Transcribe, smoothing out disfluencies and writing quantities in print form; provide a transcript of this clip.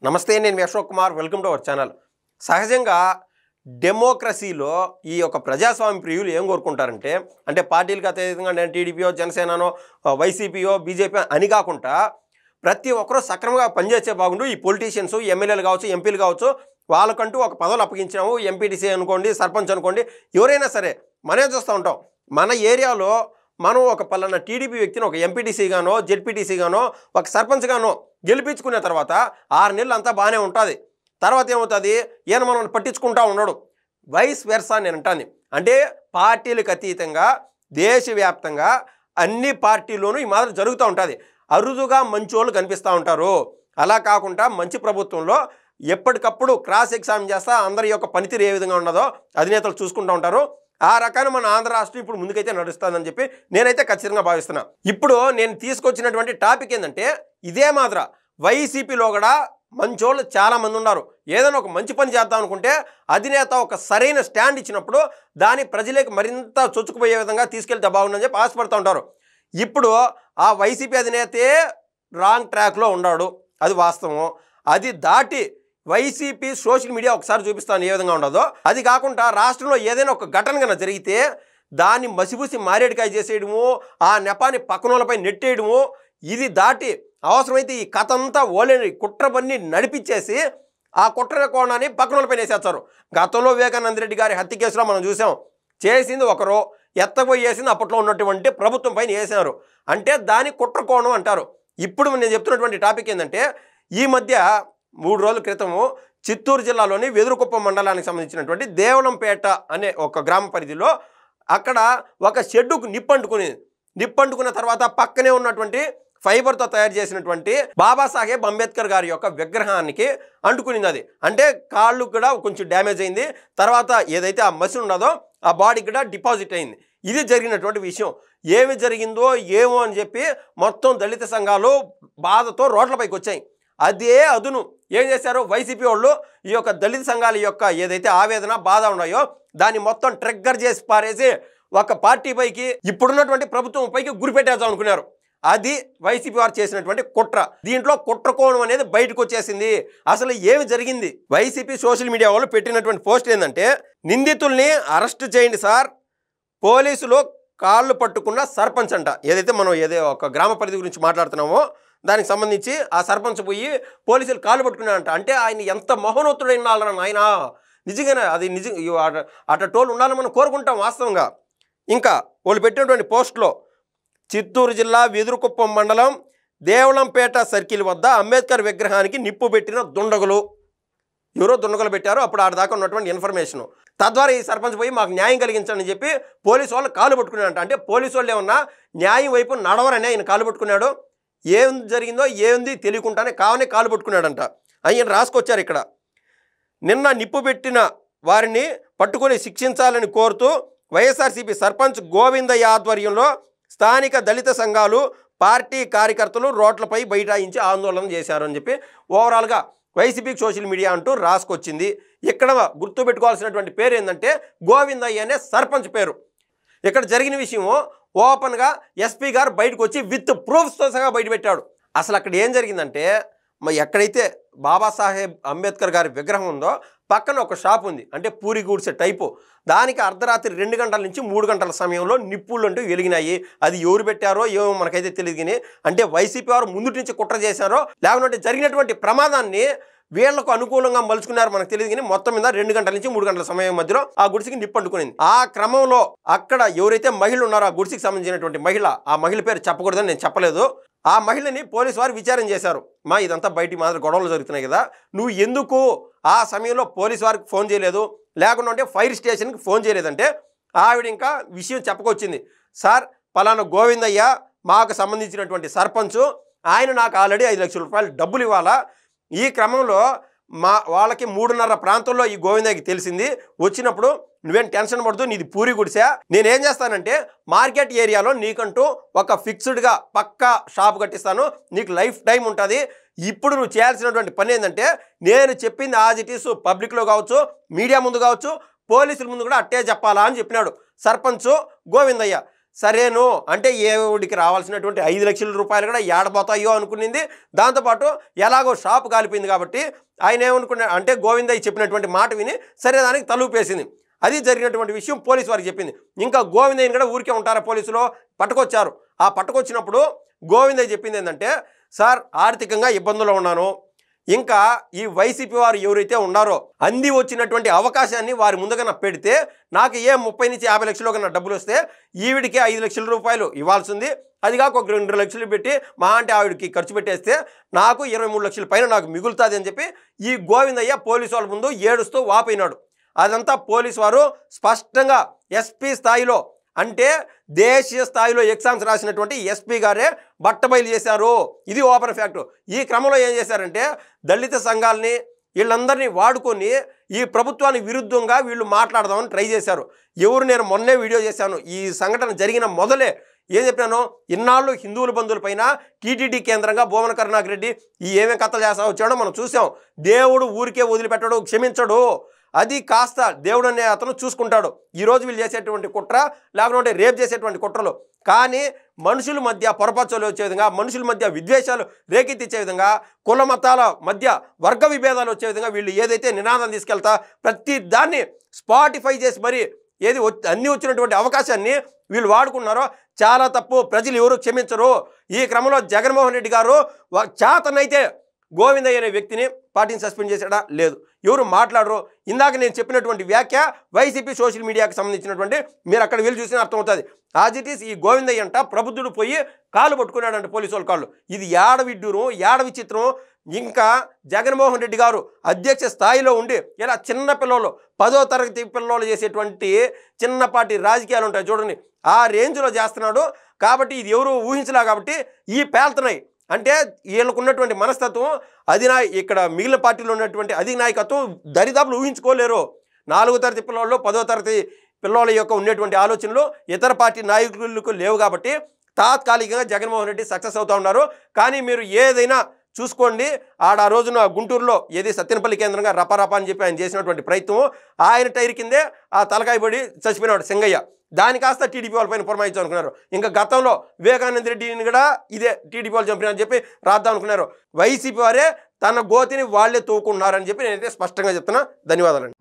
నమస్తే, నేను మీ Ashok Kumar. Welcome to our channel. సహజంగా డెమోక్రసీలో ఈ యొక్క ప్రజాస్వామ్య ప్రియులు ఏం కోరుకుంటారంటే, అంటే పార్టీలకు అతీతంగా నేను టీడీపీయో, జనసేననో, వైసీపీయో, బీజేపీ అని కాకుండా ప్రతి ఒక్కరూ సక్రమంగా పనిచేసే బాగుండు. ఈ పొలిటీషియన్స్, ఎమ్మెల్యేలు కావచ్చు, ఎంపీలు కావచ్చు, వాళ్ళకంటూ ఒక పదవులు అప్పగించాము. ఎంపీటీసీ అనుకోండి, సర్పంచ్ అనుకోండి, ఎవరైనా సరే మనమే చూస్తూ ఉంటాం. మన ఏరియాలో మనం ఒక పలానా టీడీపీ వ్యక్తిని ఒక ఎంపీటీసీగానో, జెడ్పీటీసీగానో, ఒక సర్పంచ్గానో గెలిపించుకునే తర్వాత 6 నెలలు అంతా బాగానే ఉంటుంది. తర్వాత ఏమవుతుంది, ఈయన మనం పట్టించుకుంటా ఉన్నాడు. వైస్ వెర్సా నేను అంటాను. అంటే పార్టీలకు అతీతంగా దేశవ్యాప్తంగా అన్ని పార్టీల్లోనూ ఈ మాదిరి జరుగుతూ ఉంటుంది. అరుదుగా మంచోళ్ళు కనిపిస్తూ ఉంటారు. అలా కాకుండా మంచి ప్రభుత్వంలో ఎప్పటికప్పుడు క్రాస్ ఎగ్జామిన్ చేస్తా అందరి యొక్క పనితీరు ఏ విధంగా ఉన్నదో అధినేతలు చూసుకుంటూ ఉంటారు. ఆ రకాన్ని మన ఆంధ్ర రాష్ట్రం ఇప్పుడు ముందుకైతే నడుస్తుందని చెప్పి నేనైతే ఖచ్చితంగా భావిస్తున్నా. ఇప్పుడు నేను తీసుకొచ్చినటువంటి టాపిక్ ఏంటంటే, ఇదే మాదిర వైసీపీలో కూడా మంచోళ్ళు చాలామంది ఉన్నారు. ఏదైనా ఒక మంచి పని చేద్దాం అనుకుంటే అధినేత ఒక సరైన స్టాండ్ ఇచ్చినప్పుడు దాన్ని ప్రజలకు మరింత చొచ్చుకుపోయే విధంగా తీసుకెళ్తే బాగుందని చెప్పి ఆశపడుతూ ఉంటారు. ఇప్పుడు ఆ వైసీపీ అధినేతే రాంగ్ ట్రాక్లో ఉన్నాడు, అది వాస్తవం. అది దాటి వైసీపీ సోషల్ మీడియా ఒకసారి చూపిస్తాను ఏ విధంగా ఉండదో. అది కాకుండా రాష్ట్రంలో ఏదైనా ఒక ఘటన కన్నా జరిగితే దాన్ని మసిపూసి మారేడుకాయ చేసేయడము, ఆ నెపాన్ని పక్కనోళ్ళపై నెట్టేయడము, ఇది దాటి అవసరమైతే ఈ కథ అంతా ఓలేని కుట్రబన్ని నడిపించేసి ఆ కుట్ర కోణాన్ని పక్కనోళ్ళపై వేసేస్తారు. గతంలో వివేకానంద రెడ్డి గారి హత్య కేసులో మనం చూసాం. చేసింది ఒకరు, ఎత్తపోయి వేసింది అప్పట్లో ఉన్నటువంటి ప్రభుత్వం పైన వేసారు. అంటే దాని కుట్ర కోణం అంటారు. ఇప్పుడు నేను చెప్తున్నటువంటి టాపిక్ ఏంటంటే, ఈ మధ్య 3 రోజుల క్రితము చిత్తూరు జిల్లాలోని వెదురుకుప్పం మండలానికి సంబంధించినటువంటి దేవలంపేట అనే ఒక గ్రామ పరిధిలో అక్కడ ఒక షెడ్డుకు నిప్పంటుకున్న తర్వాత పక్కనే ఉన్నటువంటి ఫైబర్తో తయారు చేసినటువంటి బాబాసాహెబ్ అంబేద్కర్ గారి యొక్క విగ్రహానికి అంటుకునింది. అది అంటే కాళ్ళు కూడా కొంచెం డ్యామేజ్ అయింది. తర్వాత ఏదైతే ఆ మసి ఉన్నదో ఆ బాడీకి కూడా డిపాజిట్ అయింది. ఇది జరిగినటువంటి విషయం. ఏమి జరిగిందో ఏమో అని చెప్పి మొత్తం దళిత సంఘాలు బాధతో రోడ్లపైకి వచ్చాయి. అదే అదును ఏం చేశారు, వైసీపీ వాళ్ళు ఈ యొక్క దళిత సంఘాల యొక్క ఏదైతే ఆవేదన బాధ ఉన్నాయో దాన్ని మొత్తం ట్రిగ్గర్ చేసి పారేసి ఒక పార్టీ పైకి, ఇప్పుడున్నటువంటి ప్రభుత్వం పైకి గురిపెట్టేద్దాం అనుకున్నారు. అది వైసీపీ వారు చేసినటువంటి కుట్ర. దీంట్లో కుట్ర కోణం అనేది బయటకు వచ్చేసింది. అసలు ఏమి జరిగింది, వైసీపీ సోషల్ మీడియా వాళ్ళు పెట్టినటువంటి పోస్ట్ ఏంటంటే, నిందితుల్ని అరెస్ట్ చేయండి సార్, పోలీసులు కాళ్ళు పట్టుకున్న సర్పంచ్ అంట. ఏదైతే మనం ఒక గ్రామ పరిధి గురించి మాట్లాడుతున్నామో దానికి సంబంధించి ఆ సర్పంచ్ పోయి పోలీసులు కాళ్ళు పట్టుకున్నారంట. అంటే ఆయన ఎంత మహోన్నతుడైన ఆయన, నిజంగానే అది అటోళ్ళు ఉండాలని మనం కోరుకుంటాం వాస్తవంగా. ఇంకా వాళ్ళు పెట్టినటువంటి పోస్ట్లో, చిత్తూరు జిల్లా వెదురుకుప్పం మండలం దేవలంపేట సర్కిల్ వద్ద అంబేద్కర్ విగ్రహానికి నిప్పు పెట్టిన దుండగులు. ఎవరో దుండగులు పెట్టారు. అప్పుడు ఆడ దాకా ఉన్నటువంటి ఇన్ఫర్మేషను. తద్వారా ఈ సర్పంచ్ పోయి మాకు న్యాయం కలిగించండి అని చెప్పి పోలీసు వాళ్ళు కాలు పట్టుకున్నాడంట. అంటే పోలీసు వాళ్ళు ఏమన్నా న్యాయం వైపు నడవరనే ఆయన కాలు పట్టుకున్నాడు. ఏం జరిగిందో ఏముంది తెలియకుండానే కావనే కాలు పట్టుకున్నాడంట. ఆయన రాసుకొచ్చారు ఇక్కడ. నిన్న నిప్పు పెట్టిన వారిని పట్టుకొని శిక్షించాలని కోరుతూ వైఎస్ఆర్సీపీ సర్పంచ్ గోవిందయ్య ఆధ్వర్యంలో స్థానిక దళిత సంఘాలు, పార్టీ కార్యకర్తలు రోడ్లపై బైఠాయించి ఆందోళన చేశారు అని చెప్పి ఓవరాల్గా వైసీపీ సోషల్ మీడియా అంటూ రాసుకొచ్చింది. ఇక్కడ గుర్తుపెట్టుకోవాల్సినటువంటి పేరు ఏంటంటే గోవిందయ్య అనే సర్పంచ్ పేరు. ఇక్కడ జరిగిన విషయము ఓపెన్గా ఎస్పీ గారు బయటకు వచ్చి విత్ ప్రూఫ్స్తో సహా బయటపెట్టాడు. అసలు అక్కడ ఏం జరిగిందంటే, ఎక్కడైతే బాబాసాహెబ్ అంబేద్కర్ గారి విగ్రహం ఉందో పక్కన ఒక షాప్ ఉంది, అంటే పూరి గూడ్సే టైపు. దానికి అర్ధరాత్రి 2 గంటల నుంచి 3 గంటల సమయంలో నిప్పులు అంటూ వెలిగినాయి. అది ఎవరు పెట్టారో ఏమో మనకైతే తెలియదు. కానీ అంటే వైసీపీ వారు ముందు నుంచి కుట్ర చేశారో లేకపోతే జరిగినటువంటి ప్రమాదాన్ని వీళ్లకు అనుకూలంగా మలుచుకున్నారు మనకు తెలియదు. కానీ మొత్తం మీద 2 గంటల నుంచి 3 గంటల సమయం మధ్యలో ఆ గుడిసికి నిప్పంటుకునింది. ఆ క్రమంలో అక్కడ ఎవరైతే మహిళ ఉన్నారో ఆ గుడిసికి సంబంధించినటువంటి మహిళ, ఆ మహిళ పేరు చెప్పకూడదని నేను చెప్పలేదు, ఆ మహిళని పోలీసు వారు విచారణ చేశారు. ఇదంతా బయటి మాదిరి గొడవలు జరుగుతున్నాయి కదా, నువ్వు ఎందుకు ఆ సమయంలో పోలీసు వారికి ఫోన్ చేయలేదు, లేకుంటే ఫైర్ స్టేషన్కి ఫోన్ చేయలేదంటే ఆవిడ ఇంకా విషయం చెప్పుకొచ్చింది. సార్, పలానా గోవిందయ్య మాకు సంబంధించినటువంటి సర్పంచ్, ఆయన నాకు ఆల్రెడీ 5 లక్షల రూపాయలు డబ్బులు ఇవ్వాలా. ఈ క్రమంలో వాళ్ళకి 3:30 ప్రాంతంలో ఈ గోవిందయ్యకి తెలిసింది. వచ్చినప్పుడు నువ్వేం టెన్షన్ పడదు, నీది పూరి గుడిసా, నేనేం చేస్తానంటే మార్కెట్ ఏరియాలో నీకంటూ ఒక ఫిక్స్డ్గా పక్కా షాప్ కట్టిస్తాను, నీకు లైఫ్ టైం ఉంటుంది. ఇప్పుడు నువ్వు చేయాల్సినటువంటి పని ఏంటంటే, నేను చెప్పింది యాజ్ ఇట్ ఈస్ పబ్లిక్లో కావచ్చు, మీడియా ముందు కావచ్చు, పోలీసుల ముందు కూడా అట్టే చెప్పాలా అని చెప్పినాడు సర్పంచ్ గోవిందయ్య. సరేను అంటే ఏవుడికి రావాల్సినటువంటి 5 లక్షల రూపాయలు కూడా ఏడబోతాయో అనుకునింది. దాంతోపాటు ఎలాగో షాపు కాలిపోయింది కాబట్టి ఆయన ఏమనుకున్నా అంటే గోవిందయ్య చెప్పినటువంటి మాట విని సరే దానికి తలూపేసింది. అది జరిగినటువంటి విషయం పోలీసు వారికి చెప్పింది. ఇంకా గోవిందయ్యని కూడా ఊరికే ఉంటారా పోలీసులు, పట్టుకొచ్చారు. ఆ పట్టుకొచ్చినప్పుడు గోవిందయ్య చెప్పింది ఏంటంటే, సార్ ఆర్థికంగా ఇబ్బందుల్లో ఉన్నాను, ఇంకా ఈ వైసీపీ వారు ఎవరైతే ఉన్నారో అంది వచ్చినటువంటి అవకాశాన్ని వారి ముందుగా పెడితే నాకు 30 నుంచి 50 లక్షలు కన్నా డబ్బులు వస్తే ఈవిడికి 5 లక్షల రూపాయలు ఇవ్వాల్సింది, అది కాక ఒక 2 లక్షలు పెట్టి మా అంటే ఆవిడకి ఖర్చు పెట్టేస్తే నాకు 23 లక్షల పైన నాకు మిగులుతుంది అని చెప్పి ఈ గోవిందయ్య పోలీసు వాళ్ళ ముందు ఏడుస్తూ వాపోయినాడు. అదంతా పోలీసు వారు స్పష్టంగా ఎస్పీ స్థాయిలో అంటే దేశీయ స్థాయిలో ఎగ్జామ్స్ రాసినటువంటి ఎస్పీ గారే బట్టబయలు చేశారు. ఇది ఓపెన్ ఫ్యాక్ట్. ఈ క్రమంలో ఏం చేశారంటే దళిత సంఘాలని వీళ్ళందరినీ వాడుకొని ఈ ప్రభుత్వానికి విరుద్ధంగా వీళ్ళు మాట్లాడదామని ట్రై చేశారు. నేను మొన్నే వీడియో చేశాను. ఈ సంఘటన జరిగిన మొదలే ఏం చెప్పాను, ఇన్నాళ్ళు హిందువుల బంధువుల పైన టీటీడీ కేంద్రంగా భూమన కరుణాకర్ రెడ్డి ఏమేమి కథలు చేస్తా వచ్చాడో మనం చూసాం. దేవుడు ఊరికే వదిలిపెట్టడు, క్షమించడు, అది కాస్త దేవుడు అనే అతను చూసుకుంటాడు. ఈరోజు వీళ్ళు చేసేటువంటి కుట్ర లేకపోతే రేపు చేసేటువంటి కుట్రలు కానీ మనుషుల మధ్య పొరపచ్చలు వచ్చే విధంగా, మనుషుల మధ్య విద్వేషాలు రేకెత్తించే విధంగా, కుల మతాల మధ్య వర్గ విభేదాలు వచ్చే విధంగా వీళ్ళు ఏదైతే నినాదం తీసుకెళ్తా ప్రతి దాన్ని స్పాటిఫై చేసి మరి ఏది అన్నీ వచ్చినటువంటి అవకాశాన్ని వీళ్ళు వాడుకున్నారో చాలా తప్పు. ప్రజలు ఎవరు క్షమించరు. ఈ క్రమంలో జగన్మోహన్ రెడ్డి గారు చేతనైతే గోవిందయ్య అనే వ్యక్తిని పార్టీని సస్పెండ్ చేశాడా? లేదు. ఎవరు మాట్లాడరు. ఇందాక నేను చెప్పినటువంటి వ్యాఖ్య వైసీపీ సోషల్ మీడియాకి సంబంధించినటువంటి మీరు అక్కడ వెళ్ళి చూసినా అర్థమవుతుంది. యాజ్ ఇట్ ఈస్ ఈ గోవిందయ్య అంట ప్రబుద్ధుడు పోయి కాలు పట్టుకున్నాడంట పోలీసు వాళ్ళ కాళ్ళు. ఇది ఏడ విడ్డూరం, ఏడ విచిత్రం. ఇంకా జగన్మోహన్ రెడ్డి గారు అధ్యక్ష స్థాయిలో ఉండి ఇలా చిన్న పిల్లలు 10వ తరగతి పిల్లలు చేసేటువంటి చిన్నపాటి రాజకీయాలు ఉంటాయి చూడండి, ఆ రేంజ్లో చేస్తున్నాడు. కాబట్టి ఇది ఎవరు ఊహించలే కాబట్టి ఈ పేల్తున్నాయి. అంటే వీళ్ళకు ఉన్నటువంటి మనస్తత్వం ఇక్కడ మిగిలిన పార్టీలో ఉన్నటువంటి అధినాయకత్వం దరిదాపులు ఊహించుకోలేరు. 4వ తరగతి పిల్లల్లో 10వ తరగతి పిల్లల యొక్క ఉండేటువంటి ఆలోచనలు ఇతర పార్టీ నాయకులకు లేవు కాబట్టి తాత్కాలికంగా జగన్మోహన్ రెడ్డి సక్సెస్ అవుతూ ఉన్నారు. కానీ మీరు ఏదైనా చూసుకోండి, ఆ రోజున గుంటూరులో ఏది సత్తెనపల్లి కేంద్రంగా రపారపా అని చెప్పి ఆయన చేసినటువంటి ప్రయత్నం ఆయన టైర్ కిందే ఆ తలకాయ పడి చచ్చిపోయినాడు సింగయ్య. దాని కాస్త టీడీపీ వాళ్ళ పైన పురమాయించాలనుకున్నారు. ఇంకా గతంలో వివేకానంద రెడ్డిని కూడా ఇదే టీడీపీ వాళ్ళు చంపినారని చెప్పి రాద్దాం అనుకున్నారు. వైసీపీ వారే తన గోతిని వాళ్లే తోకున్నారని చెప్పి నేనైతే స్పష్టంగా చెప్తున్నా. ధన్యవాదాలండి.